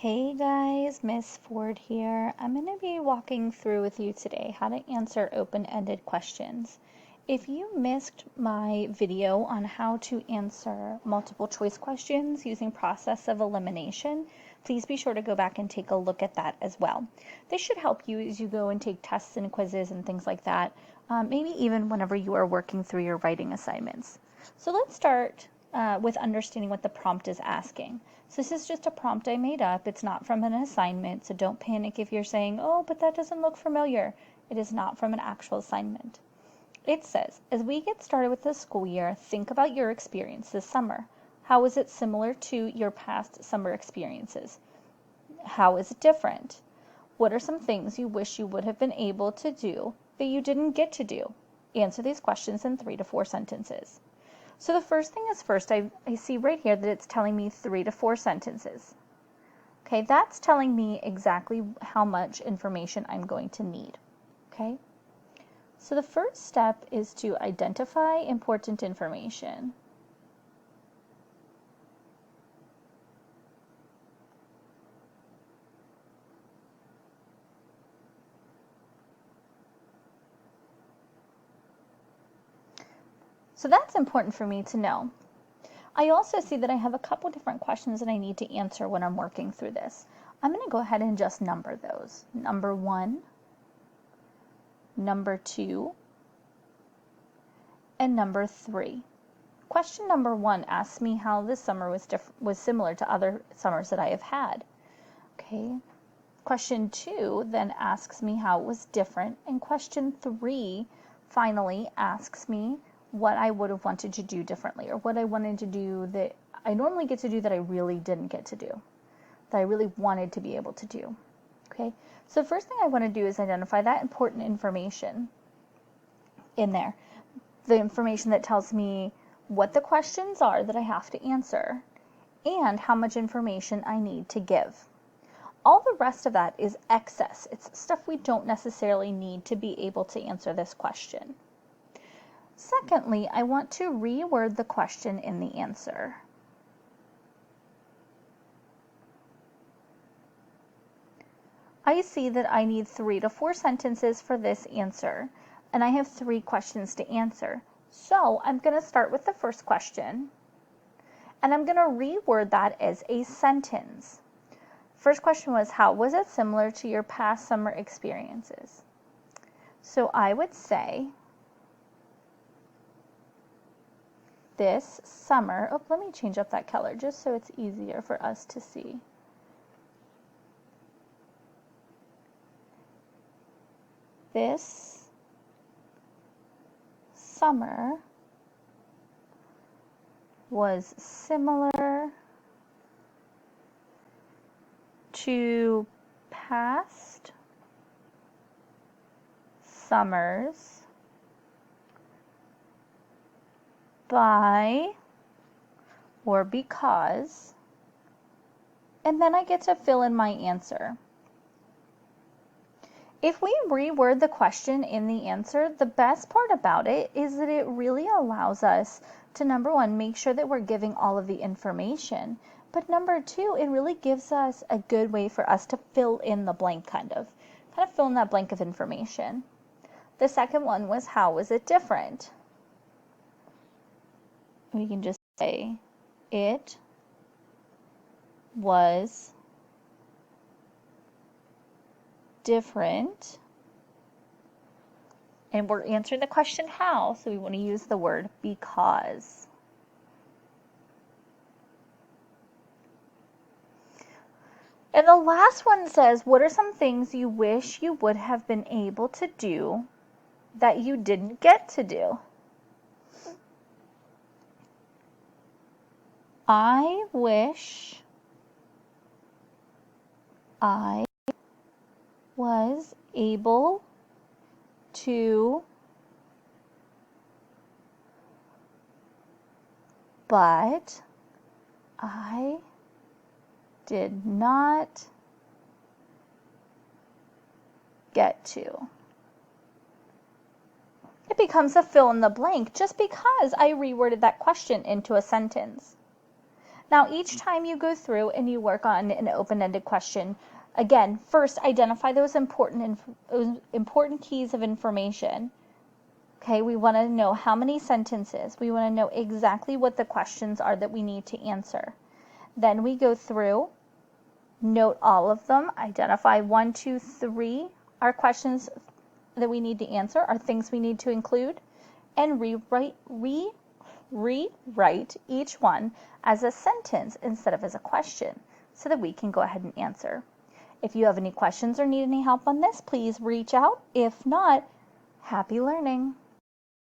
Hey guys, Miss Ford here. I'm going to be walking through with you today how to answer open-ended questions. If you missed my video on how to answer multiple choice questions using process of elimination, please be sure to go back and take a look at that as well. This should help you as you go and take tests and quizzes and things like that, maybe even whenever you are working through your writing assignments. So let's start with understanding what the prompt is asking. So this is just a prompt I made up. It's not from an assignment, so don't panic if you're saying, oh, but that doesn't look familiar. It is not from an actual assignment. It says, as we get started with the school year, think about your experience this summer. How is it similar to your past summer experiences? How is it different? What are some things you wish you would have been able to do that you didn't get to do? Answer these questions in 3 to 4 sentences. So the first thing is first, I see right here that it's telling me 3 to 4 sentences. Okay, that's telling me exactly how much information I'm going to need. Okay, so the first step is to identify important information. So that's important for me to know. I also see that I have a couple different questions that I need to answer when I'm working through this. I'm going to go ahead and just number those. Number 1, number 2, and number 3. Question number 1 asks me how this summer was similar to other summers that I have had. Okay. Question 2 then asks me how it was different, and question 3 finally asks me what I would have wanted to do differently, or what I wanted to do that I normally get to do that I really didn't get to do, that I really wanted to be able to do. Okay, so the first thing I want to do is identify that important information in there. The information that tells me what the questions are that I have to answer and how much information I need to give. All the rest of that is excess. It's stuff we don't necessarily need to be able to answer this question. Secondly, I want to reword the question in the answer. I see that I need 3 to 4 sentences for this answer, and I have 3 questions to answer. So I'm going to start with the first question, and I'm going to reword that as a sentence. First question was, how was it similar to your past summer experiences? So I would say, this summer, oh, let me change up that color just so it's easier for us to see. This summer was similar to past summers by or because, and then I get to fill in my answer. If we reword the question in the answer, the best part about it is that it really allows us to, number 1, make sure that we're giving all of the information, but number 2, it really gives us a good way for us to fill in the blank, kind of fill in that blank of information. The second one was, how was it different? We can just say, it was different. And we're answering the question how, so we want to use the word because. And the last one says, what are some things you wish you would have been able to do that you didn't get to do? I wish I was able to, but I did not get to. It becomes a fill in the blank just because I reworded that question into a sentence. Now, each time you go through and you work on an open-ended question, again, first identify those important keys of information. Okay, we want to know how many sentences. We want to know exactly what the questions are that we need to answer. Then we go through, note all of them, identify 1, 2, 3 are questions that we need to answer, are things we need to include, and rewrite each one as a sentence instead of as a question so that we can go ahead and answer. If you have any questions or need any help on this, please reach out. If not, happy learning.